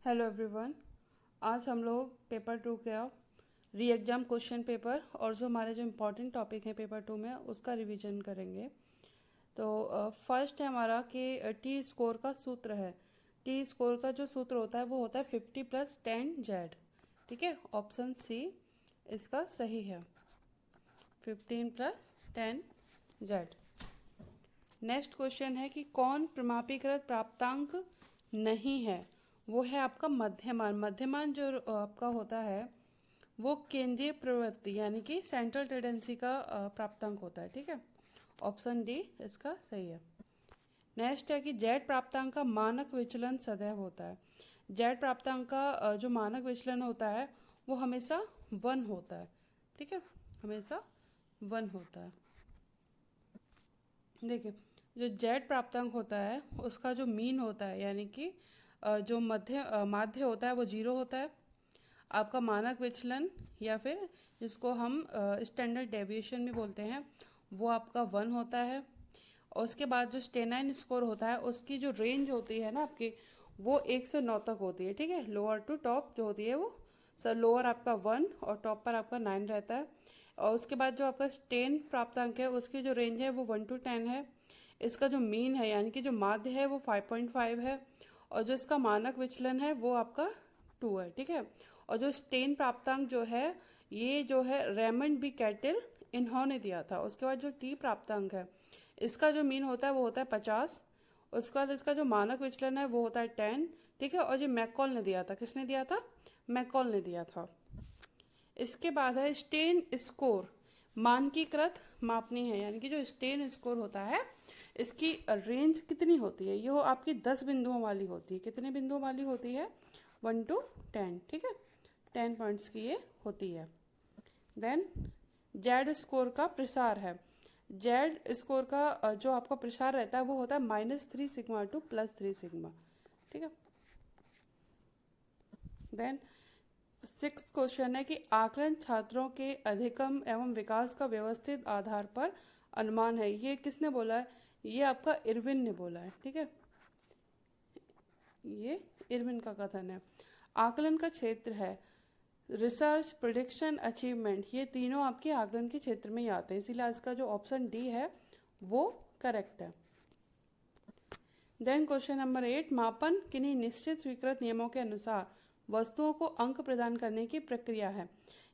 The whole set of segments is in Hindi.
Hello everyone. आज हम लोग पेपर टू का री एग्ज़ाम क्वेश्चन पेपर और जो हमारे जो इम्पोर्टेंट टॉपिक हैं पेपर टू में उसका रिवीजन करेंगे। तो फर्स्ट है हमारा कि टी स्कोर का सूत्र है। टी स्कोर का जो सूत्र होता है वो होता है 50 + 10 Z। ठीक है, ऑप्शन सी इसका सही है, 15 + 10 Z। नेक्स्ट क्वेश्चन है कि कौन प्रमापीकृत प्राप्तांक नहीं है। वो है आपका मध्यमान। मध्यमान जो आपका होता है वो केंद्रीय प्रवृत्ति यानी कि सेंट्रल टेंडेंसी का प्राप्तांक होता है। ठीक है, ऑप्शन डी इसका सही है। नेक्स्ट है कि जेड प्राप्तांक का मानक विचलन सदैव होता है। जेड प्राप्तांक का जो मानक विचलन होता है वो हमेशा 1 होता है। ठीक है, हमेशा 1 होता है। देखिए, जो जेड प्राप्तांक होता है उसका जो मीन होता है यानी कि जो माध्य होता है वो 0 होता है। आपका मानक विचलन या फिर जिसको हम स्टैंडर्ड डेविएशन भी बोलते हैं वो आपका 1 होता है। और उसके बाद जो स्टेनाइन स्कोर होता है उसकी जो रेंज होती है ना आपकी, वो 1 से 9 तक होती है। ठीक है, लोअर टू टॉप जो होती है वो सर लोअर आपका 1 और टॉप पर आपका 9 रहता है। और उसके बाद जो आपका स्टेन प्राप्तांक है उसकी जो रेंज है वो 1 to 10 है। इसका जो मीन है यानी कि जो माध्य है वो 5.5 है। और जो इसका मानक विचलन है वो आपका 2 है। ठीक है, और जो स्टेन प्राप्तांक जो है ये जो है रेमंड बी कैटल इन्होंने दिया था। उसके बाद जो टी प्राप्तांक है इसका जो मीन होता है वो होता है 50। उसके बाद इसका जो मानक विचलन है वो होता है 10। ठीक है, और जो मैकॉल ने दिया था, किसने दिया था? मैकॉल ने दिया था। इसके बाद है स्टेन स्कोर। मानकीकृत मापनी है यानी कि जो स्टेन स्कोर होता है इसकी रेंज कितनी होती है? ये हो आपकी 10 बिंदुओं वाली होती है। कितने बिंदुओं वाली होती है? 1 to 10। ठीक है, 10 पॉइंट्स की ये होती है। देन जेड स्कोर का प्रसार है। जेड स्कोर का जो आपका प्रसार रहता है वो होता है -3 सिग्मा टू +3 सिग्मा। ठीक है, देन 6 क्वेश्चन है कि आकलन छात्रों के अधिगम एवं विकास का व्यवस्थित आधार पर अनुमान है। ये किसने बोला है? ये आपका इरविन ने बोला है। ठीक है, ये इरविन का कथन है। आकलन का क्षेत्र है रिसर्च, प्रिडिक्शन, अचीवमेंट, ये तीनों आपके आकलन के क्षेत्र में ही आते हैं, इसीलिए इसका जो ऑप्शन डी है वो करेक्ट है। देन क्वेश्चन नंबर 8, मापन किन्हीं निश्चित स्वीकृत नियमों के अनुसार वस्तुओं को अंक प्रदान करने की प्रक्रिया है।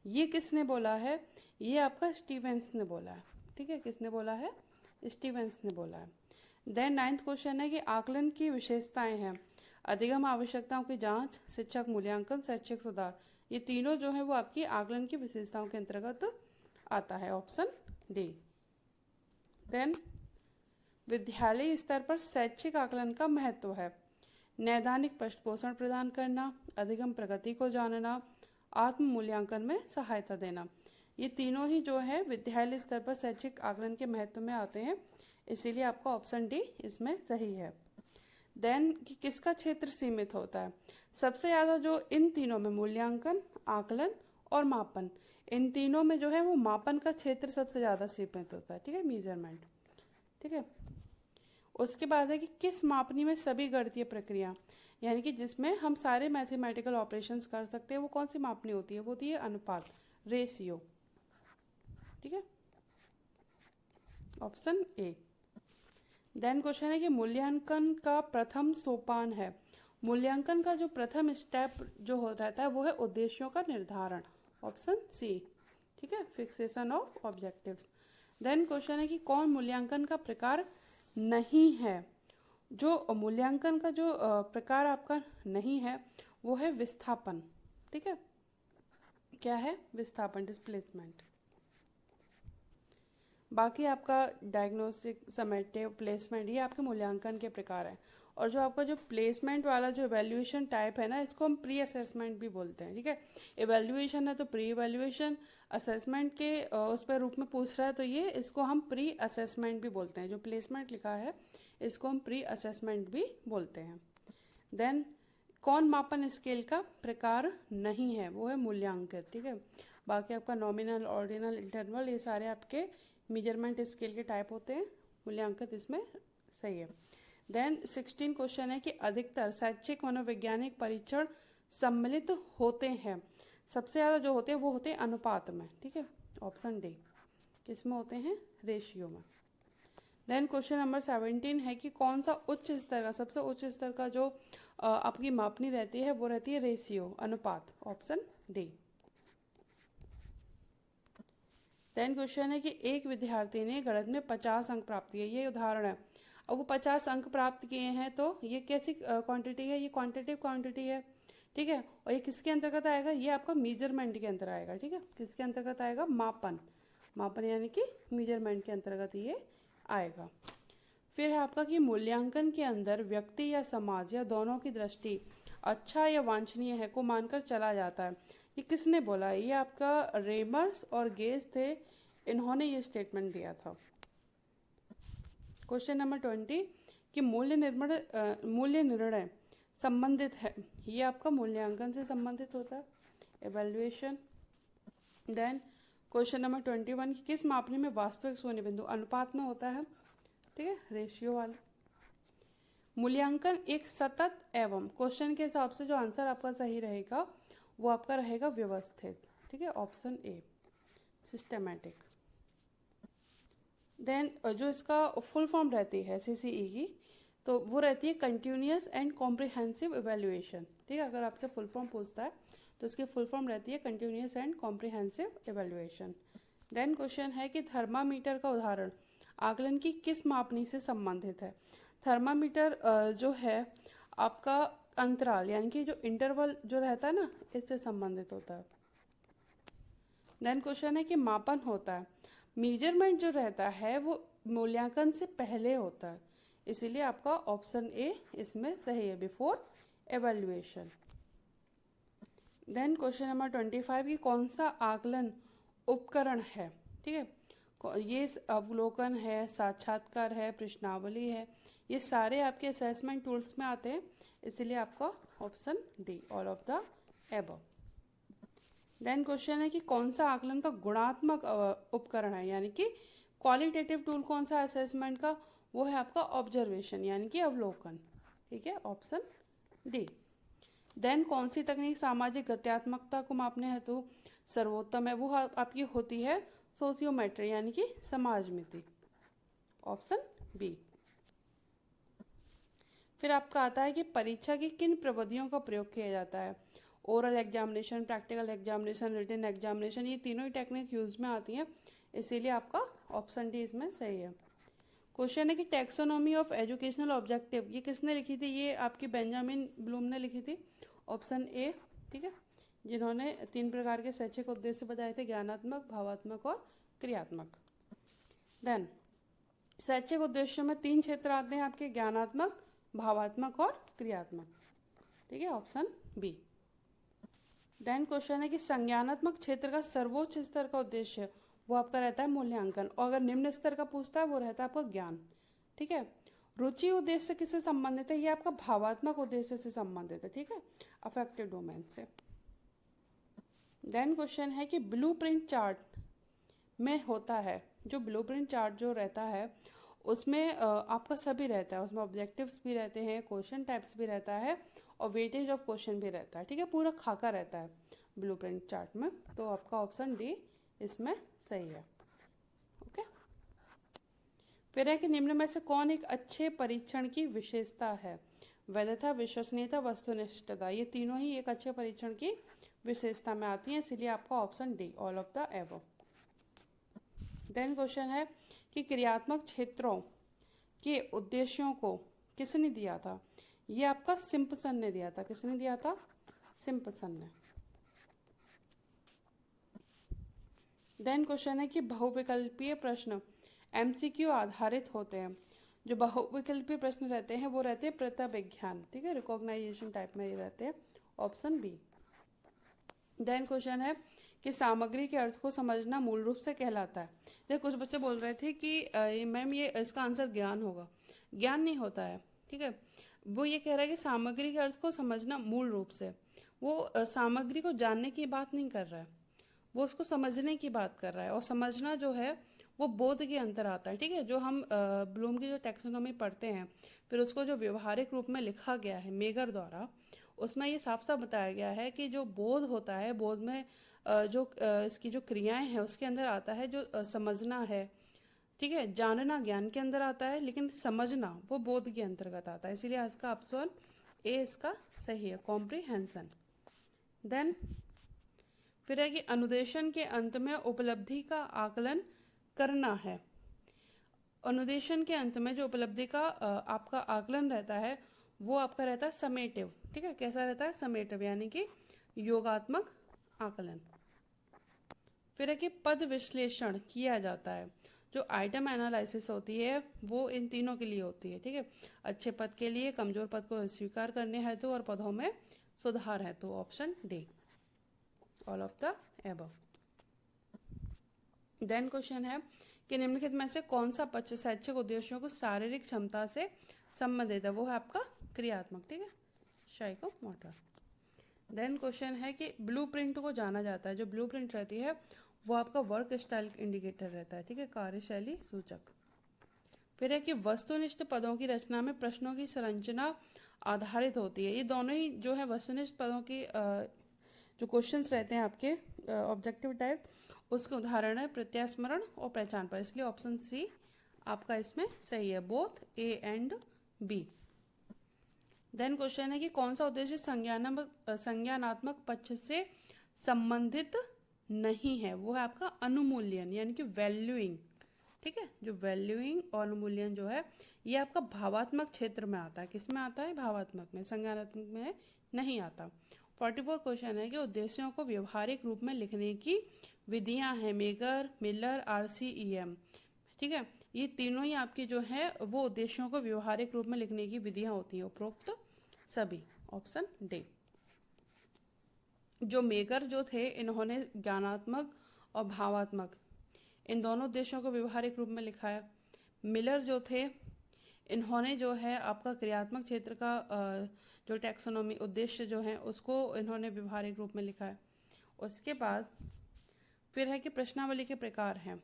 ये किसने बोला है? ये आपका स्टीवेंस ने बोला है। ठीक है, किसने बोला है? स्टीवेंस ने बोला है। देन 9th क्वेश्चन है कि आकलन की विशेषताएं हैं अधिगम आवश्यकताओं की जांच, शिक्षक मूल्यांकन, शैक्षिक सुधार। ये तीनों जो है वो आपकी आकलन की विशेषताओं के अंतर्गत आता है, ऑप्शन डी। देन विद्यालय स्तर पर शैक्षिक आकलन का महत्व है नैदानिक पृष्ठपोषण प्रदान करना, अधिगम प्रगति को जानना, आत्म मूल्यांकन में सहायता देना। ये तीनों ही जो है विद्यालय स्तर पर शैक्षिक आकलन के महत्व में आते हैं, इसीलिए आपका ऑप्शन डी इसमें सही है। देन कि किसका क्षेत्र सीमित होता है? सबसे ज़्यादा जो इन तीनों में मूल्यांकन, आकलन और मापन, इन तीनों में जो है वो मापन का क्षेत्र सबसे ज़्यादा सीमित होता है। ठीक है, मेजरमेंट। ठीक है, उसके बाद है कि किस मापनी में सभी गणितीय प्रक्रिया यानी कि जिसमें हम सारे मैथमेटिकल ऑपरेशंस कर सकते हैं वो कौन सी मापनी होती है? वो होती है अनुपात, रेशियो। ठीक है, ऑप्शन ए। देन क्वेश्चन है कि मूल्यांकन का प्रथम सोपान है। मूल्यांकन का जो प्रथम स्टेप जो हो रहता है वो है उद्देश्यों का निर्धारण, ऑप्शन सी। ठीक है, fixation of objectives. Then question है कि कौन मूल्यांकन का प्रकार नहीं है? जो मूल्यांकन का जो प्रकार आपका नहीं है वो है विस्थापन। ठीक है, क्या है? विस्थापन, डिस्प्लेसमेंट। बाकी आपका डायग्नोस्टिक, समेटिव, प्लेसमेंट, ये आपके मूल्यांकन के प्रकार हैं। और जो आपका जो प्लेसमेंट वाला जो इवैल्यूएशन टाइप है ना, इसको हम प्री असेसमेंट भी बोलते हैं। ठीक है, इवैल्यूएशन है तो प्री इवैल्यूएशन, असेसमेंट के उस पर रूप में पूछ रहा है तो ये इसको हम प्री असेसमेंट भी बोलते हैं। जो प्लेसमेंट लिखा है इसको हम प्री असेसमेंट भी बोलते हैं। देन कौन मापन स्केल का प्रकार नहीं है? वो है मूल्यांकित। ठीक है, बाकी आपका नॉमिनल, ऑर्डिनल, इंटरवल, ये सारे आपके मेजरमेंट स्केल के टाइप होते हैं। मूल्यांकित इसमें सही है। देन 16 क्वेश्चन है कि अधिकतर शैक्षिक मनोवैज्ञानिक परीक्षण सम्मिलित होते हैं। सबसे ज़्यादा जो होते हैं वो होते हैं अनुपात में, ठीक है, ऑप्शन डी। किस में होते हैं? रेशियो में। देन क्वेश्चन नंबर 17 है कि कौन सा उच्च स्तर का, सबसे उच्च स्तर का जो आपकी मापनी रहती है वो रहती है रेशियो, अनुपात, ऑप्शन डी। देन क्वेश्चन है कि एक विद्यार्थी ने गणित में 50 अंक प्राप्त किए, ये उदाहरण है। अब वो 50 अंक प्राप्त किए हैं तो ये कैसी क्वांटिटी है? ये क्वांटिटिव क्वांटिटी है, ठीक है। और ये किसके अंतर्गत आएगा? ये आपका मेजरमेंट के अंतर आएगा, ठीक है। किसके अंतर्गत आएगा? मापन, मापन यानी कि मेजरमेंट के अंतर्गत ये आएगा। फिर है आपका कि मूल्यांकन के अंदर व्यक्ति या समाज या दोनों की दृष्टि अच्छा या वांछनीय है को मानकर चला जाता है। ये किसने बोला? ये आपका रेमर्स और गेज थे, इन्होंने ये स्टेटमेंट दिया था। क्वेश्चन नंबर 20 कि मूल्य निर्णय संबंधित है, ये आपका मूल्यांकन से संबंधित होता है, एवेल्युएशन। देन क्वेश्चन नंबर 21 कि किस मापनी में वास्तविक शून्य बिंदु अनुपात में होता है, ठीक है, रेशियो वाला। मूल्यांकन एक सतत एवं, क्वेश्चन के हिसाब से जो आंसर आपका सही रहेगा वो आपका रहेगा व्यवस्थित, ठीक है, ऑप्शन ए, सिस्टमैटिक। देन जो इसका फुल फॉर्म रहती है सीसीई की, तो वो रहती है कंटिन्यूअस एंड कॉम्प्रिहेंसिव इवेल्युएशन, ठीक है। अगर आपसे फुल फॉर्म पूछता है तो इसकी फुल फॉर्म रहती है continuous and comprehensive evaluation. Then question है कि थर्मामीटर का उदाहरण आकलन की किस मापनी से संबंधित है? थर्मामीटर जो है आपका अंतराल यानी कि जो इंटरवल जो रहता है ना, इससे संबंधित होता है। देन क्वेश्चन है कि मापन होता है, मेजरमेंट जो रहता है वो मूल्यांकन से पहले होता है, इसीलिए आपका ऑप्शन ए इसमें सही है, before evaluation. Then question number 25 की कौन सा आकलन उपकरण है, ठीक है। ये अवलोकन है, साक्षात्कार है, प्रश्नावली है, ये सारे आपके असेसमेंट टूल्स में आते हैं, इसीलिए आपका option D, all of the above. Then question है कि कौन सा आकलन का गुणात्मक उपकरण है, यानी कि क्वालिटेटिव टूल कौन सा असेसमेंट का? वो है आपका ऑब्जर्वेशन यानी कि अवलोकन, ठीक है, ऑप्शन डी। देन कौन सी तकनीक सामाजिक गत्यात्मकता को मापने हेतु सर्वोत्तम है? वो आपकी होती है सोशियोमेट्री यानी कि समाज मिति, ऑप्शन बी। फिर आपका आता है कि परीक्षा की किन प्रविधियों का प्रयोग किया जाता है? Oral examination, practical examination, written examination, ये तीनों ही टेक्निक यूज में आती हैं, इसीलिए आपका ऑप्शन डी इसमें सही है। क्वेश्चन है कि टैक्सोनॉमी ऑफ एजुकेशनल ऑब्जेक्टिव ये किसने लिखी थी? ये आपकी बेंजामिन ब्लूम ने लिखी थी, ऑप्शन ए, ठीक है, जिन्होंने 3 प्रकार के शैक्षिक उद्देश्य बताए थे, ज्ञानात्मक, भावात्मक और क्रियात्मक। देन शैक्षिक उद्देश्यों में 3 क्षेत्र आते हैं आपके, ज्ञानात्मक, भावात्मक और क्रियात्मक, ठीक है, ऑप्शन बी। देन क्वेश्चन है कि संज्ञानात्मक क्षेत्र का सर्वोच्च स्तर का उद्देश्य वो आपका रहता है मूल्यांकन, और अगर निम्न स्तर का पूछता है वो रहता है आपका ज्ञान, ठीक है। रुचि उद्देश्य किससे संबंधित है? ये आपका भावात्मक उद्देश्य से संबंधित है, ठीक है, अफेक्टिव डोमेन से। देन क्वेश्चन है कि ब्लूप्रिंट चार्ट में होता है, जो ब्लूप्रिंट चार्ट जो रहता है उसमें आपका सभी रहता है, उसमें ऑब्जेक्टिव्स भी रहते हैं, क्वेश्चन टाइप्स भी रहता है और वेटेज ऑफ क्वेश्चन भी रहता है, ठीक है, पूरा खाका रहता है ब्लूप्रिंट चार्ट में, तो आपका ऑप्शन डी इसमें सही है, ओके। फिर है कि निम्न में से कौन एक अच्छे परीक्षण की विशेषता है? वैधता, विश्वसनीयता, वस्तुनिष्ठता, ये तीनों ही एक अच्छे परीक्षण की विशेषता में आती हैं, इसीलिए आपका option D, all of the above. Then question है कि क्रियात्मक क्षेत्रों के उद्देश्यों को किसने दिया था? ये आपका सिम्पसन ने दिया था। किसने दिया था? सिम्पसन ने। देन क्वेश्चन है कि बहुविकल्पीय प्रश्न एमसीक्यू आधारित होते हैं। जो बहुविकल्पीय प्रश्न रहते हैं वो रहते हैं प्रत्यविज्ञान, ठीक है, रिकॉग्नाइजेशन टाइप में ये रहते हैं, ऑप्शन बी। देन क्वेश्चन है कि सामग्री के अर्थ को समझना मूल रूप से कहलाता है। जैसे कुछ बच्चे बोल रहे थे कि मैम ये इसका आंसर ज्ञान होगा, ज्ञान नहीं होता है, ठीक है। वो ये कह रहा है कि सामग्री के अर्थ को समझना मूल रूप से, वो सामग्री को जानने की बात नहीं कर रहा है, वो उसको समझने की बात कर रहा है। और समझना जो है वो बोध के अंतर आता है। ठीक है, जो हम ब्लूम की जो टैक्सोनॉमी पढ़ते हैं, फिर उसको जो व्यवहारिक रूप में लिखा गया है मेगर द्वारा, उसमें ये साफ साफ बताया गया है कि जो बोध होता है, बोध में इसकी जो क्रियाएं हैं उसके अंदर आता है जो समझना है। ठीक है, जानना ज्ञान के अंदर आता है, लेकिन समझना वो बोध के अंतर्गत आता है। इसीलिए इसका ऑप्शन ए इसका सही है, कॉम्प्रिहेंशन। देन फिर है कि अनुदेशन के अंत में उपलब्धि का आकलन करना है। अनुदेशन के अंत में जो उपलब्धि का आपका आकलन रहता है वो आपका रहता है समेटिव। ठीक है, कैसा रहता है? समेटिव, यानी कि योगात्मक आकलन। फिर है कि पद विश्लेषण किया जाता है। जो आइटम एनालिसिस होती है वो इन तीनों के लिए होती है। ठीक है, अच्छे पद के लिए, कमजोर पद को स्वीकार करने हेतु और पदों में सुधार हेतु। Option D, all of the above. Then question है कि निम्नलिखित में से कौन सा पक्ष शैक्षिक उद्देश्यों को शारीरिक क्षमता से संबंधित है? वो है आपका क्रियात्मक। ठीक है, साइको मोटर। देन क्वेश्चन है कि ब्लूप्रिंट को जाना जाता है। जो ब्लूप्रिंट रहती है वो आपका वर्क स्टाइल इंडिकेटर रहता है। ठीक है, कार्यशैली सूचक। फिर है कि वस्तुनिष्ठ पदों की रचना में प्रश्नों की संरचना आधारित होती है। ये दोनों ही जो है वस्तुनिष्ठ पदों की जो क्वेश्चंस रहते हैं आपके ऑब्जेक्टिव टाइप, उसके उदाहरण है प्रत्यास्मरण और पहचान पर। इसलिए ऑप्शन सी आपका इसमें सही है, both A and B. Then question है कि कौन सा उद्देश्य संज्ञानात्मक पक्ष से संबंधित नहीं है? वो है आपका अनुमूल्यन, यानी कि वैल्यूइंग। ठीक है, जो वैल्यूइंग और अनुमूल्यन जो है ये आपका भावात्मक क्षेत्र में आता है। किस में आता है? भावात्मक में, संज्ञानात्मक में नहीं आता। 44 क्वेश्चन है कि उद्देश्यों को व्यवहारिक रूप में लिखने की विधियां हैं मेगर, मिलर, RCEM। ठीक है, ये तीनों ही आपकी जो है वो उद्देश्यों को व्यवहारिक रूप में लिखने की विधियां होती हैं, उपरोक्त सभी। Option D. जो मेगर जो थे इन्होंने ज्ञानात्मक और भावात्मक इन दोनों उद्देश्यों को व्यवहारिक रूप में लिखा है। मिलर जो थे इन्होंने जो है आपका क्रियात्मक क्षेत्र का जो टैक्सोनॉमी उद्देश्य जो है उसको इन्होंने व्यवहारिक रूप में लिखा है। उसके बाद फिर है कि प्रश्नावली के प्रकार हैं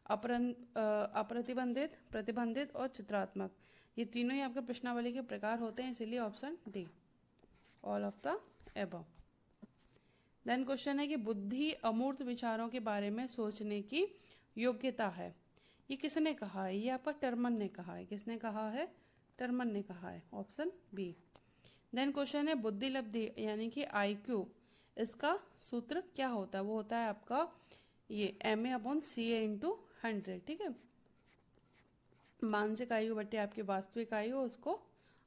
अप्रतिबंधित, प्रतिबंधित और चित्रात्मक। ये तीनों ही आपके प्रश्नावली के प्रकार होते हैं, इसीलिए option D, all of the above. Then question है कि बुद्धि अमूर्त विचारों के बारे में सोचने की योग्यता है। ये किसने कहा है? ये आपका टर्मन ने कहा है। किसने कहा है? टर्मन ने कहा है। Option B. देन क्वेश्चन है बुद्धि लब्धि यानी कि IQ, इसका सूत्र क्या होता है? वो होता है आपका ये MA/CA × 100। ठीक है, मानसिक आयु बटे आपकी वास्तविक आयु, उसको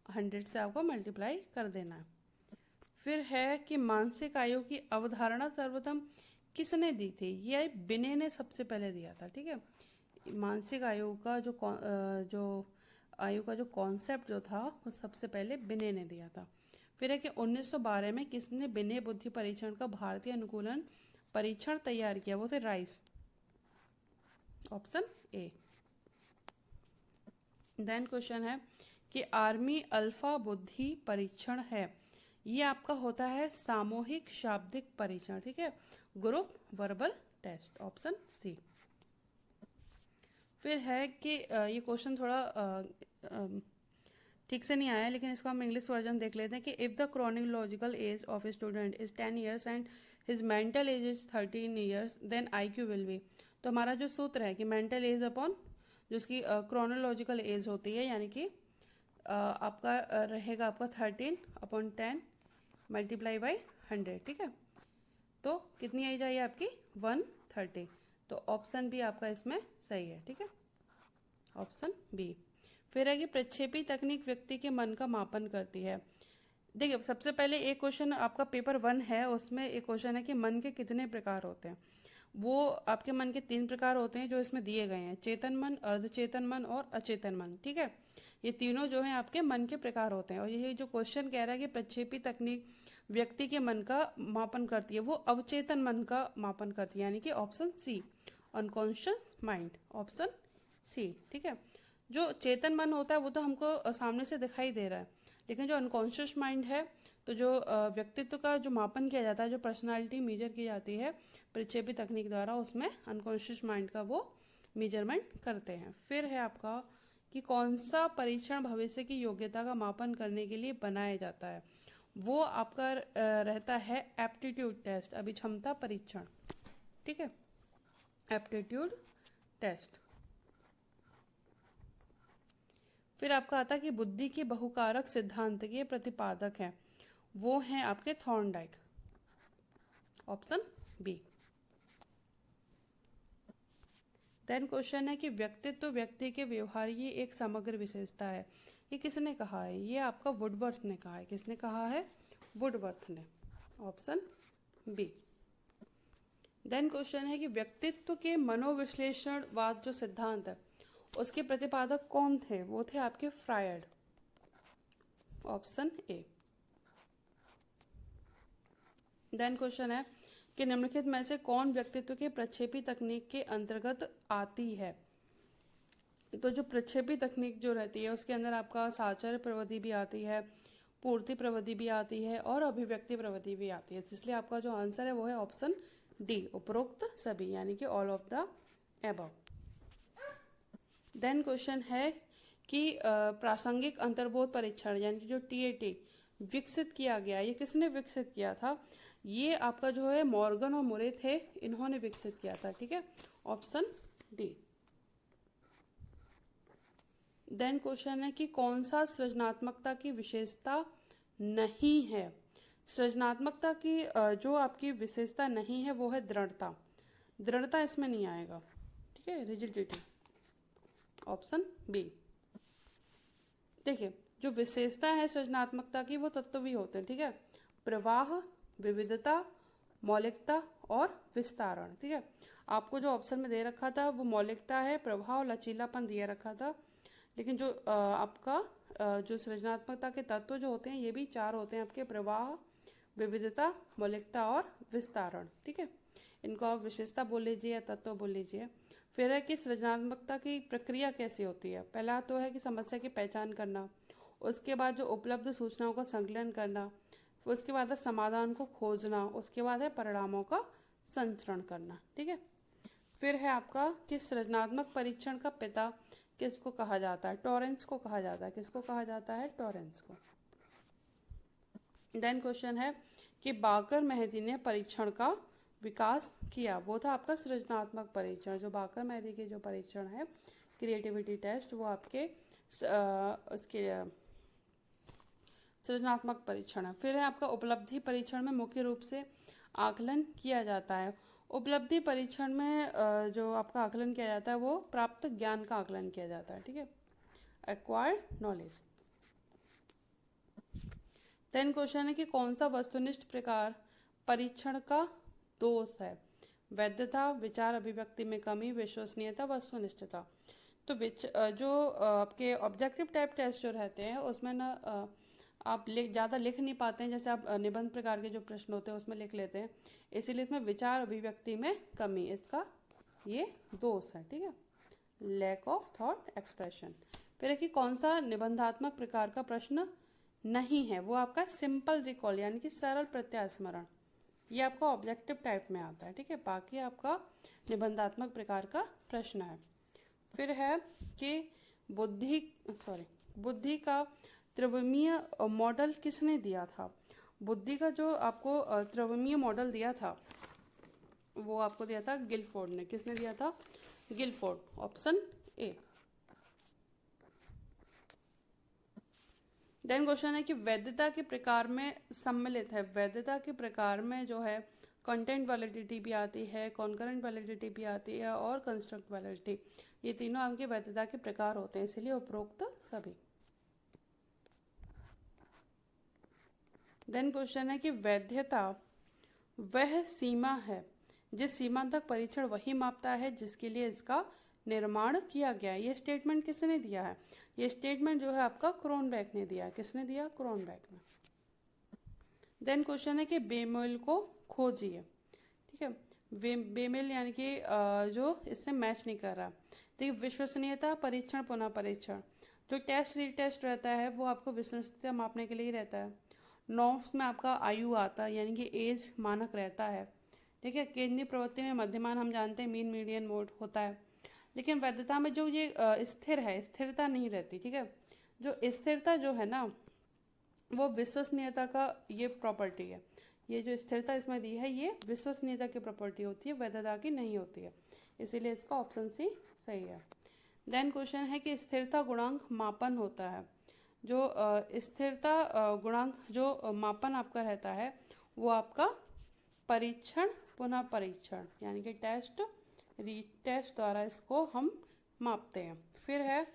100 से आपको मल्टीप्लाई कर देना है। फिर है कि मानसिक आयु की अवधारणा सर्वप्रथम किसने दी थी? ये बिने ने सबसे पहले दिया था। ठीक है, मानसिक आयु का जो आयु का जो कॉन्सेप्ट जो था वो सबसे पहले बिने ने दिया था। फिर है कि 1912 में किसने बिने बुद्धि परीक्षण का भारतीय अनुकूलन परीक्षण तैयार किया? वो थे Rice. Option A. Then question है कि आर्मी अल्फा बुद्धि परीक्षण है, ये आपका होता है सामूहिक शाब्दिक परीक्षण। ठीक है, group verbal test. Option C. फिर है कि ये क्वेश्चन थोड़ा ठीक से नहीं आया, लेकिन इसका हम इंग्लिश वर्जन देख लेते हैं कि if the chronological age of a student is 10 years and his mental age is 13 years then IQ will be. तो हमारा जो सूत्र है कि मेंटल एज अपॉन जो उसकी क्रोनोलॉजिकल एज होती है, यानी कि आपका रहेगा आपका 13/10 मल्टीप्लाई बाई 100। ठीक है, तो कितनी आई जाएगी आपकी? 130। तो ऑप्शन बी आपका इसमें सही है। ठीक है, ऑप्शन बी। फिर है कि प्रक्षेपी तकनीक व्यक्ति के मन का मापन करती है। देखिए, सबसे पहले एक क्वेश्चन आपका पेपर 1 है, उसमें एक क्वेश्चन है कि मन के कितने प्रकार होते हैं। वो आपके मन के 3 प्रकार होते हैं जो इसमें दिए गए हैं, चेतन मन, अर्धचेतन मन और अचेतन मन। ठीक है, ये तीनों जो है आपके मन के प्रकार होते हैं। और ये जो क्वेश्चन कह रहा है कि प्रक्षेपी तकनीक व्यक्ति के मन का मापन करती है, वो अवचेतन मन का मापन करती है, यानी कि option C, unconscious mind. Option C. ठीक है, जो चेतन मन होता है वो तो हमको सामने से दिखाई दे रहा है, लेकिन जो अनकॉन्शियस माइंड है, तो जो व्यक्तित्व का जो मापन किया जाता है, जो पर्सनालिटी मेजर की जाती है प्रक्षेपी तकनीक द्वारा, उसमें अनकॉन्शियस माइंड का वो मेजरमेंट करते हैं। फिर है आपका कि कौन सा परीक्षण भविष्य की योग्यता का मापन करने के लिए बनाया जाता है, वो आपका रहता है एप्टीट्यूड टेस्ट, अभिक्षमता परीक्षण। ठीक है, एप्टीट्यूड टेस्ट। फिर आपका आता है कि बुद्धि के बहुकारक सिद्धांत के प्रतिपादक हैं, वो हैं आपके Thorndike, option B. Then question है कि व्यक्तित्व व्यक्ति के व्यवहार ये एक समग्र विशेषता है, ये किसने कहा है? ये आपका वुडवर्थ ने कहा है। किसने कहा है? वुडवर्थ ने, ऑप्शन बी। देन क्वेश्चन है कि व्यक्तित्व के मनोविश्लेषणवाद जो सिद्धांत है उसके प्रतिपादक कौन थे? वो थे आपके Freud, option A. Then question है कि निम्नलिखित में से कौन व्यक्तित्व के प्रक्षेपी तकनीक के अंतर्गत आती है? तो जो प्रक्षेपी तकनीक जो रहती है उसके अंदर आपका साहचर्य प्रवृत्ति भी आती है, पूर्ति प्रवृत्ति भी आती है और अभिव्यक्ति प्रवृत्ति भी आती है। इसलिए आपका जो आंसर है वो है ऑप्शन डी, उपरोक्त सभी, यानी कि all of the above. Then question है कि प्रासंगिक अंतर्बोध परीक्षण यानी कि जो टीएटी विकसित किया गया, ये किसने विकसित किया था? ये आपका जो है मॉर्गन और मुरे थे, इन्होंने विकसित किया था। ठीक है, ऑप्शन डी। देन क्वेश्चन है कि कौन सा सृजनात्मकता की विशेषता नहीं है? सृजनात्मकता की जो आपकी विशेषता नहीं है वो है दृढ़ता। दृढ़ता इसमें नहीं आएगा। ठीक है, रिजिडिटी, ऑप्शन बी। देखिए, जो विशेषता है सृजनात्मकता की वो तत्व भी होते हैं। ठीक है, प्रवाह, विविधता, मौलिकता और विस्तारण। ठीक है, आपको जो ऑप्शन में दे रखा था वो मौलिकता है, प्रवाह और लचीलापन दिया रखा था, लेकिन जो आपका जो सृजनात्मकता के तत्व जो होते हैं ये भी 4 होते हैं आपके, प्रवाह, विविधता, मौलिकता और विस्तारण। ठीक है, इनको आप विशेषता बोल लीजिए या तत्व बोल लीजिए। फिर है कि सृजनात्मकता की प्रक्रिया कैसी होती है? पहला तो है कि समस्या की पहचान करना, उसके बाद जो उपलब्ध सूचनाओं का संकलन करना, फिर उसके बाद है समाधान को खोजना, उसके बाद है परिणामों का संचरण करना। ठीक है, फिर है आपका कि सृजनात्मक परीक्षण का पिता किसको कहा जाता है? टॉरेंस को कहा जाता है। किसको कहा जाता है? टॉरेंस को। देन क्वेश्चन है कि बाकर मेहदी ने परीक्षण का विकास किया, वो था आपका सृजनात्मक परीक्षण। जो बाकर मेहदी के जो परीक्षण है क्रिएटिविटी टेस्ट, वो आपके उसके सृजनात्मक परीक्षण है। फिर है आपका उपलब्धि परीक्षण में मुख्य रूप से आकलन किया जाता है। उपलब्धि परीक्षण में जो आपका आकलन किया जाता है वो प्राप्त ज्ञान का आकलन किया जाता है। ठीक है, एक्वायर्ड नॉलेज। देन क्वेश्चन है कि कौन सा वस्तुनिष्ठ प्रकार परीक्षण का दोष है? वैधता, विचार अभिव्यक्ति में कमी, विश्वसनीयता, वस्तुनिष्ठता। तो जो आपके ऑब्जेक्टिव टाइप टेस्ट जो रहते हैं उसमें ना आप ज़्यादा लिख नहीं पाते हैं, जैसे आप निबंध प्रकार के जो प्रश्न होते हैं उसमें लिख लेते हैं, इसीलिए इसमें विचार अभिव्यक्ति में कमी, इसका ये दोष है। ठीक है, लैक ऑफ थॉट एक्सप्रेशन। फिर है कि कौन सा निबंधात्मक प्रकार का प्रश्न नहीं है? वो आपका सिंपल रिकॉल यानी कि सरल प्रत्यास्मरण, ये आपका ऑब्जेक्टिव टाइप में आता है। ठीक है, बाकी आपका निबंधात्मक प्रकार का प्रश्न है। फिर है कि बुद्धि का त्रिविमीय मॉडल किसने दिया था? बुद्धि का जो आपको त्रिविमीय मॉडल दिया था वो आपको दिया था गिलफोर्ड ने। किसने दिया था? Guilford, option A. Then question है कि वैधता के प्रकार में सम्मिलित है। वैधता के प्रकार में जो है कंटेंट वैलिडिटी भी आती है, कॉन्करेंट वैलिडिटी भी आती है और कंस्ट्रक्ट वैलिडिटी, ये तीनों आपके वैधता के प्रकार होते हैं, इसलिए उपरोक्त सभी। देन क्वेश्चन है कि वैधता वह सीमा है जिस सीमा तक परीक्षण वही मापता है जिसके लिए इसका निर्माण किया गया है। ये स्टेटमेंट किसने दिया है? ये स्टेटमेंट जो है आपका क्रोनबेक ने दिया है। किसने दिया? क्रोनबेक ने। देन क्वेश्चन है कि बेमेल को खोजिए। ठीक है, बेमेल यानी कि जो इससे मैच नहीं कर रहा। देखिए, विश्वसनीयता परीक्षण, पुनः परीक्षण, जो टेस्ट रीटेस्ट रहता है वो आपको विश्वसनीयता मापने के लिए ही रहता है। नॉर्म्स में आपका आयु आता है यानी कि एज मानक रहता है। ठीक है, केंद्रीय प्रवृत्ति में मध्यमान हम जानते हैं मीन मीडियन मोड होता है। लेकिन वैधता में जो ये स्थिर है, स्थिरता नहीं रहती, ठीक है। जो स्थिरता जो है ना, वो विश्वसनीयता का ये प्रॉपर्टी है। ये जो स्थिरता इसमें दी है ये विश्वसनीयता की प्रॉपर्टी होती है, वैधता की नहीं होती है, इसीलिए इसका ऑप्शन सी सही है। देन क्वेश्चन है कि स्थिरता गुणांक मापन होता है। जो स्थिरता गुणांक जो मापन आपका रहता है वो आपका परीक्षण पुनः परीक्षण यानी कि टेस्ट रीटेस्ट द्वारा इसको हम मापते हैं। फिर है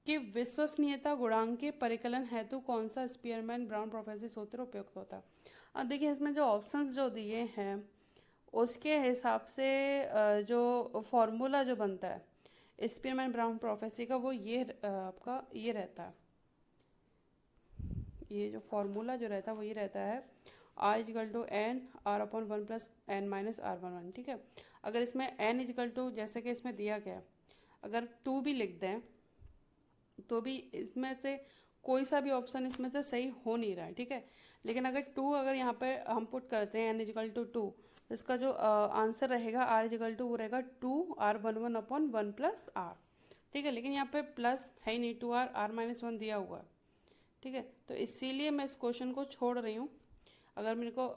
कि विश्वसनीयता गुणांक के परिकलन हेतु कौन सा स्पीयरमैन ब्राउन प्रोफेसी सूत्र उपयुक्त होता है। अब देखिए इसमें जो ऑप्शंस जो दिए हैं उसके हिसाब से जो फॉर्मूला जो बनता है स्पीयरमैन ब्राउन प्रोफेसी का वो ये आपका ये रहता है, ये जो फॉर्मूला जो रहता है वो ये रहता है R=n R/1+n-R11, ठीक है। अगर इसमें n जैसे कि इसमें दिया गया, अगर 2 भी लिख दें तो भी इसमें से कोई सा भी ऑप्शन इसमें से सही हो नहीं रहा है, ठीक है। लेकिन अगर यहाँ पे हम पुट करते हैं n=2 तो इसका जो आंसर रहेगा R= वो रहेगा 2R11/1+R, ठीक है। लेकिन यहाँ पे प्लस है ही नहीं, 2R(R-1) दिया हुआ है, ठीक है। तो इसीलिए मैं इस क्वेश्चन को छोड़ रही हूँ। अगर मेरे को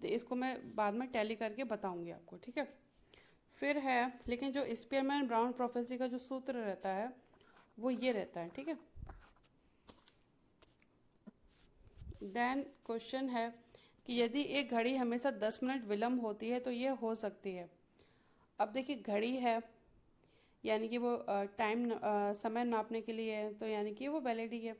इसको मैं बाद में टैली करके बताऊंगी आपको, ठीक है। फिर है लेकिन जो स्पीयरमैन ब्राउन प्रोफेसी का जो सूत्र रहता है वो ये रहता है, ठीक है। देन क्वेश्चन है कि यदि एक घड़ी हमेशा 10 मिनट विलम्ब होती है तो ये हो सकती है। अब देखिए घड़ी है यानी कि वो समय नापने के लिए है, तो यानी कि वो वैलिड ही है।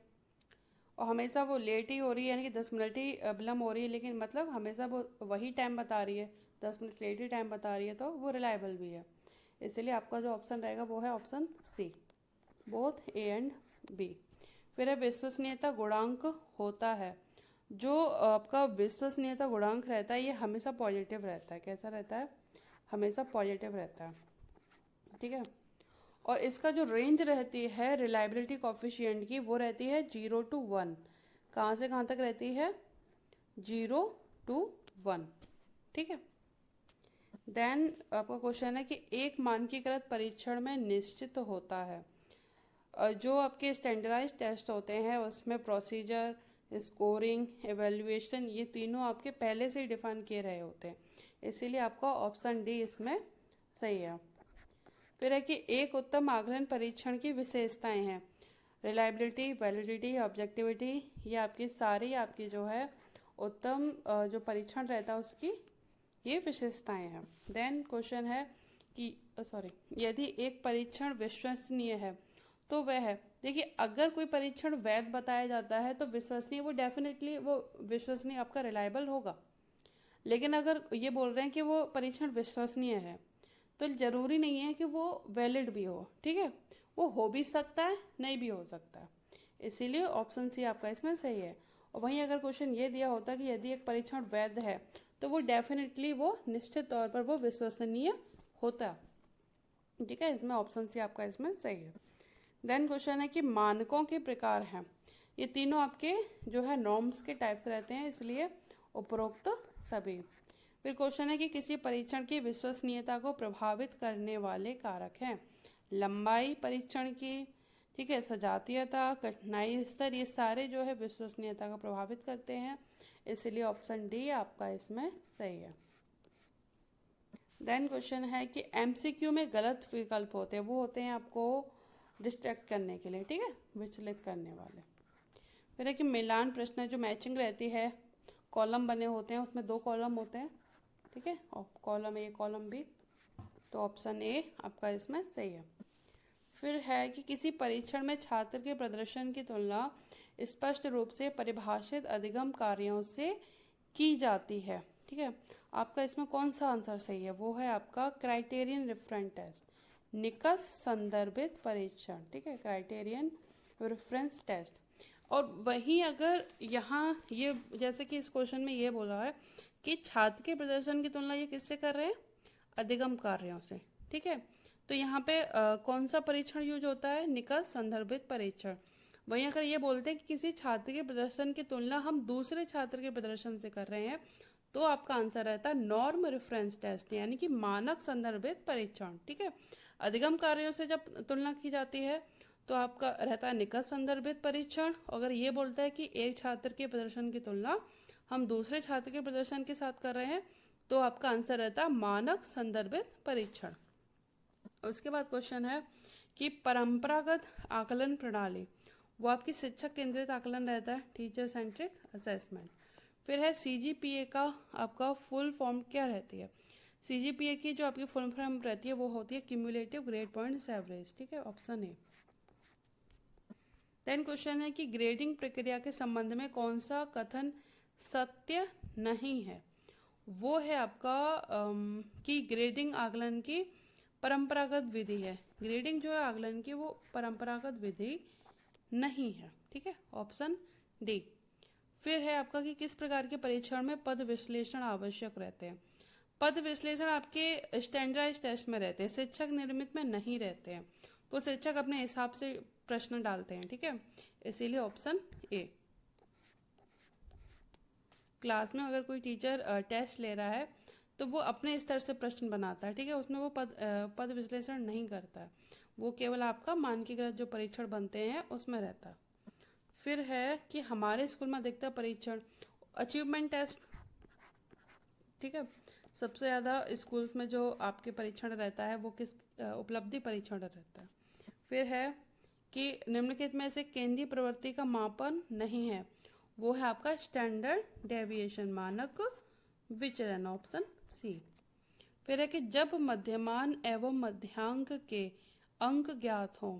और हमेशा वो लेट ही हो रही है यानी कि 10 मिनट ही विलम्ब हो रही है, लेकिन मतलब हमेशा वो वही टाइम बता रही है, 10 मिनट लेट ही टाइम बता रही है, तो वो रिलायबल भी है। इसलिए आपका जो ऑप्शन रहेगा वो है option C, both A and B। फिर है विश्वसनीयता गुणांक होता है। जो आपका विश्वसनीयता गुणांक रहता है ये हमेशा पॉजिटिव रहता है। कैसा रहता है? हमेशा पॉजिटिव रहता है, ठीक है। और इसका जो रेंज रहती है रिलायबिलिटी कोफिशिएंट की वो रहती है 0 to 1। कहाँ से कहाँ तक रहती है? 0 to 1, ठीक है। देन आपका क्वेश्चन है कि एक मानकीकृत परीक्षण में निश्चित होता है। जो आपके स्टैंडर्डाइज टेस्ट होते हैं उसमें प्रोसीजर, स्कोरिंग, एवेल्युएशन ये तीनों आपके पहले से ही डिफाइन किए रहे होते हैं, इसीलिए आपका ऑप्शन डी इसमें सही है। फिर है कि एक उत्तम आकलन परीक्षण की विशेषताएं हैं। रिलायबिलिटी, वैलिडिटी, ऑब्जेक्टिविटी, ये आपकी सारी आपकी जो है उत्तम जो परीक्षण रहता है उसकी ये विशेषताएं हैं। देन क्वेश्चन है कि यदि एक परीक्षण विश्वसनीय है तो वह है, देखिए अगर कोई परीक्षण वैध बताया जाता है तो विश्वसनीय, वो डेफिनेटली वो विश्वसनीय आपका रिलायबल होगा। लेकिन अगर ये बोल रहे हैं कि वो परीक्षण विश्वसनीय है तो ज़रूरी नहीं है कि वो वैलिड भी हो, ठीक है। वो हो भी सकता है, नहीं भी हो सकता है, इसीलिए ऑप्शन सी आपका इसमें सही है। और वहीं अगर क्वेश्चन ये दिया होता कि यदि एक परीक्षण वैध है तो वो डेफिनेटली वो निश्चित तौर पर वो विश्वसनीय होता, ठीक है। इसमें ऑप्शन सी आपका इसमें सही है। देन क्वेश्चन है कि मानकों के प्रकार हैं। ये तीनों आपके जो है नॉर्म्स के टाइप्स रहते हैं, इसलिए उपरोक्त सभी। फिर क्वेश्चन है कि किसी परीक्षण की विश्वसनीयता को प्रभावित करने वाले कारक हैं। लंबाई परीक्षण की, ठीक है, सजातीयता, कठिनाई स्तर, ये सारे जो है विश्वसनीयता को प्रभावित करते हैं, इसलिए ऑप्शन डी आपका इसमें सही है। देन क्वेश्चन है कि MCQ में गलत विकल्प होते हैं, वो होते हैं आपको डिस्ट्रैक्ट करने के लिए, ठीक है, विचलित करने वाले। फिर है कि मिलान प्रश्न जो मैचिंग रहती है, कॉलम बने होते हैं, उसमें 2 कॉलम होते हैं, ठीक है, और कॉलम A कॉलम B, तो ऑप्शन A आपका इसमें सही है। फिर है कि किसी परीक्षण में छात्र के प्रदर्शन की तुलना स्पष्ट रूप से परिभाषित अधिगम कार्यों से की जाती है, ठीक है। आपका इसमें कौन सा आंसर सही है? वो है आपका क्राइटेरियन रेफरेंस टेस्ट, निकष संदर्भित परीक्षण, ठीक है, क्राइटेरियन रेफरेंस टेस्ट। और वहीं अगर यहाँ ये जैसे कि इस क्वेश्चन में ये बोला है कि छात्र के प्रदर्शन की तुलना ये किससे कर रहे हैं? अधिगम कार्यों से, ठीक है। तो यहाँ पे कौन सा परीक्षण यूज होता है? निकष संदर्भित परीक्षण। वहीं अगर ये बोलते हैं कि किसी छात्र के प्रदर्शन की तुलना हम दूसरे छात्र के प्रदर्शन से कर रहे हैं तो आपका आंसर रहता है नॉर्म रेफरेंस टेस्ट, यानी कि मानक संदर्भित परीक्षण। ठीक है, अधिगम कार्यों से जब तुलना की जाती है तो आपका रहता है निकट संदर्भित परीक्षण। अगर ये बोलता है कि एक छात्र के प्रदर्शन की तुलना हम दूसरे छात्र के प्रदर्शन के साथ कर रहे हैं तो आपका आंसर रहता है मानक संदर्भित परीक्षण। उसके बाद क्वेश्चन है कि परंपरागत आकलन प्रणाली, वो आपकी शिक्षक केंद्रित आकलन रहता है, टीचर सेंट्रिक असेसमेंट। फिर है सीजीपीए का आपका फुल फॉर्म क्या रहती है? सीजीपीए की जो आपकी फुल फॉर्म रहती है वो होती है क्यूमुलेटिव ग्रेड पॉइंट्स एवरेज। ठीक है, ऑप्शन ए। देन क्वेश्चन है कि ग्रेडिंग प्रक्रिया के संबंध में कौन सा कथन सत्य नहीं है? वो है आपका कि ग्रेडिंग आकलन की परंपरागत विधि है। ग्रेडिंग जो है आकलन की वो परंपरागत विधि नहीं है। ठीक है, ऑप्शन डी। फिर है आपका कि किस प्रकार के परीक्षण में पद विश्लेषण आवश्यक रहते हैं? पद विश्लेषण आपके स्टैंडर्डाइज टेस्ट में रहते हैं, शिक्षक निर्मित में नहीं रहते हैं। तो शिक्षक अपने हिसाब से प्रश्न डालते हैं। ठीक है, इसीलिए ऑप्शन ए। क्लास में अगर कोई टीचर टेस्ट ले रहा है तो वो अपने स्तर से प्रश्न बनाता है। ठीक है, उसमें वो पद विश्लेषण नहीं करता है, वो केवल आपका मानकीकृत जो परीक्षण बनते हैं उसमें रहता है। फिर है कि हमारे स्कूल में अधिकतर परीक्षण अचीवमेंट टेस्ट। ठीक है, सबसे ज़्यादा स्कूल्स में जो आपके परीक्षण रहता है वो किस उपलब्धि परीक्षण रहता है। फिर है कि निम्नलिखित में से केंद्रीय प्रवृत्ति का मापन नहीं है, वो है आपका स्टैंडर्ड डेविएशन, मानक विचलन, ऑप्शन सी। फिर है कि जब मध्यमान एवं मध्यांक के अंक ज्ञात हों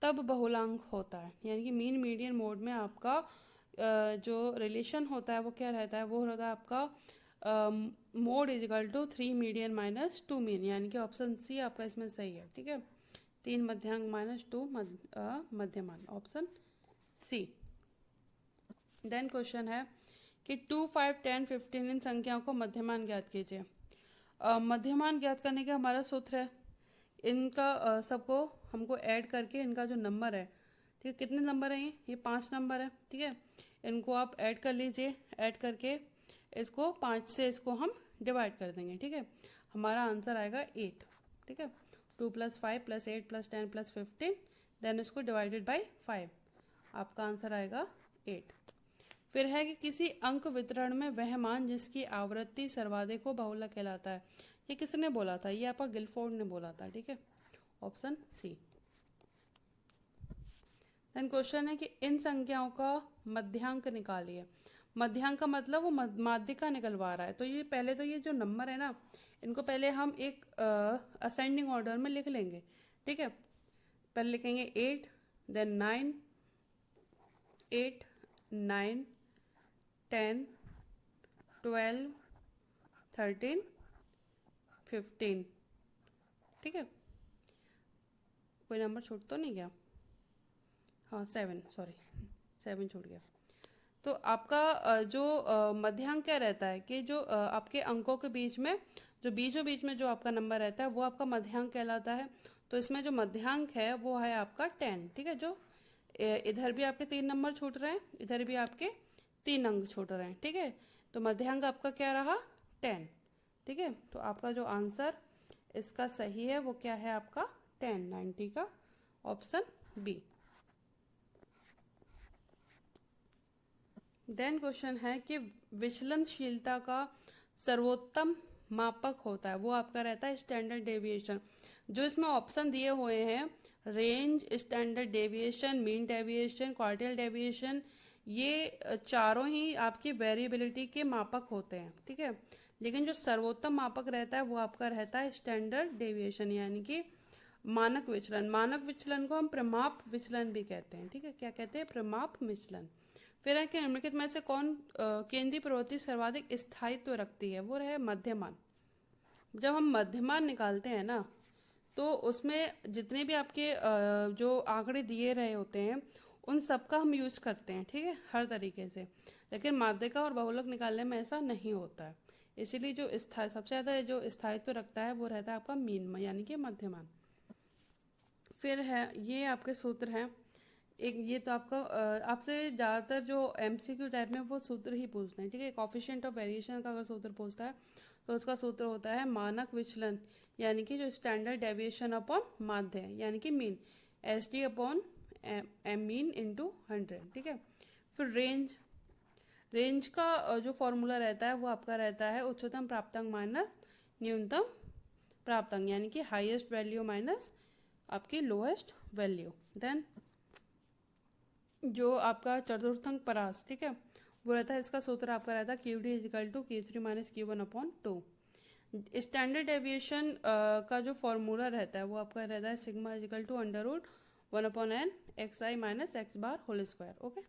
तब बहुलांक होता है, यानी कि मीन मीडियन मोड में आपका जो रिलेशन होता है वो क्या रहता है? वो रहता है आपका mode is equal to 3 median minus 2 mean, यानी कि ऑप्शन सी आपका इसमें सही है। ठीक है, 3 मध्यांक माइनस 2 मध्यमान, ऑप्शन सी। देन क्वेश्चन है कि 2, 5, 10, 15 इन संख्याओं को मध्यमान ज्ञात कीजिए। मध्यमान ज्ञात करने का हमारा सूत्र है, इनका सबको हमको ऐड करके इनका जो नंबर है, ठीक है, कितने नंबर हैं? ये 5 नंबर है। ठीक है, इनको आप ऐड कर लीजिए, ऐड करके इसको 5 से इसको हम डिवाइड कर देंगे। ठीक है, हमारा आंसर आएगा 8। ठीक है, 2 + 5 + 8 + 10 + 15, देन इसको डिवाइडेड बाई 5, आपका आंसर आएगा 8। फिर है कि किसी अंक वितरण में वह मान जिसकी आवृत्ति सर्वाधिक हो बहुलक कहलाता है। ये किसने बोला था? ये आपका गिलफोर्ड ने बोला था। ठीक है, ऑप्शन सी। देन क्वेश्चन है कि इन संख्याओं का मध्यांक निकालिए। मध्यांक का मतलब वो माध्यिका निकलवा रहा है। तो ये पहले तो ये जो नंबर है ना, इनको पहले हम एक असेंडिंग ऑर्डर में लिख लेंगे। ठीक है, पहले लिखेंगे 8, देन 9, 8, 9, 10, 12, 13, 15। ठीक है, कोई नंबर छूट तो नहीं गया? हाँ 7, सॉरी 7 छूट गया। तो आपका जो मध्यांक क्या रहता है कि जो आपके अंकों के बीच में जो बीचों बीच में जो आपका नंबर रहता है वो आपका मध्यांक कहलाता है। तो इसमें जो मध्यांक है वो है आपका 10। ठीक है, जो इधर भी आपके 3 नंबर छूट रहे हैं, इधर भी आपके 3 अंक छूट रहे हैं। ठीक है, तो मध्यांक आपका क्या रहा? 10। ठीक है, तो आपका जो आंसर इसका सही है वो क्या है? आपका 10, 90 का ऑप्शन बी। देन क्वेश्चन है कि विचलनशीलता का सर्वोत्तम मापक होता है, वो आपका रहता है स्टैंडर्ड डेविएशन। जो इसमें ऑप्शन दिए हुए हैं, range, standard deviation, mean deviation, quartile deviation, ये चारों ही आपकी वेरिएबिलिटी के मापक होते हैं। ठीक है, लेकिन जो सर्वोत्तम मापक रहता है वो आपका रहता है स्टैंडर्ड डेविएशन, यानी कि मानक विचलन। मानक विचलन को हम प्रमाप विचलन भी कहते हैं। ठीक है, क्या कहते हैं? प्रमाप विचलन। फिर है कि निम्नलिखित में से कौन केंद्रीय प्रवृत्ति सर्वाधिक स्थायित्व रखती है? वो रहे मध्यमान। जब हम मध्यमान निकालते हैं ना तो उसमें जितने भी आपके जो आंकड़े दिए रहे होते हैं उन सब का हम यूज करते हैं। ठीक है, हर तरीके से। लेकिन माध्यिका और बहुलक निकालने में ऐसा नहीं होता है, इसीलिए जो सबसे ज़्यादा जो स्थायित्व रखता है वो रहता है आपका मीन, यानी कि मध्यमान। फिर है ये आपके सूत्र हैं, एक ये तो आपका आपसे ज़्यादातर जो एमसीक्यू टाइप में वो सूत्र ही पूछते हैं, ठीक है। कॉफिशिएंट ऑफ वेरिएशन का अगर सूत्र पूछता है तो उसका सूत्र होता है मानक विचलन, यानी कि जो स्टैंडर्ड डेविएशन अपॉन माध्य है, यानी कि mean, S D upon M mean into 100, ठीक है। फिर रेंज, रेंज का जो फॉर्मूला रहता है वो आपका रहता है उच्चतम प्राप्तांक माइनस न्यूनतम प्राप्तांक, यानी कि हाईएस्ट वैल्यू माइनस आपकी लोएस्ट वैल्यू। देन जो आपका चतुर्थांक परास, ठीक है, वो रहता है, इसका सूत्र आपका रहता है Q D equal to Q three minus Q one upon two. Standard deviation का जो फॉर्मूला रहता है वो आपका रहता है sigma equal to under root 1/n XI minus X bar whole square, okay.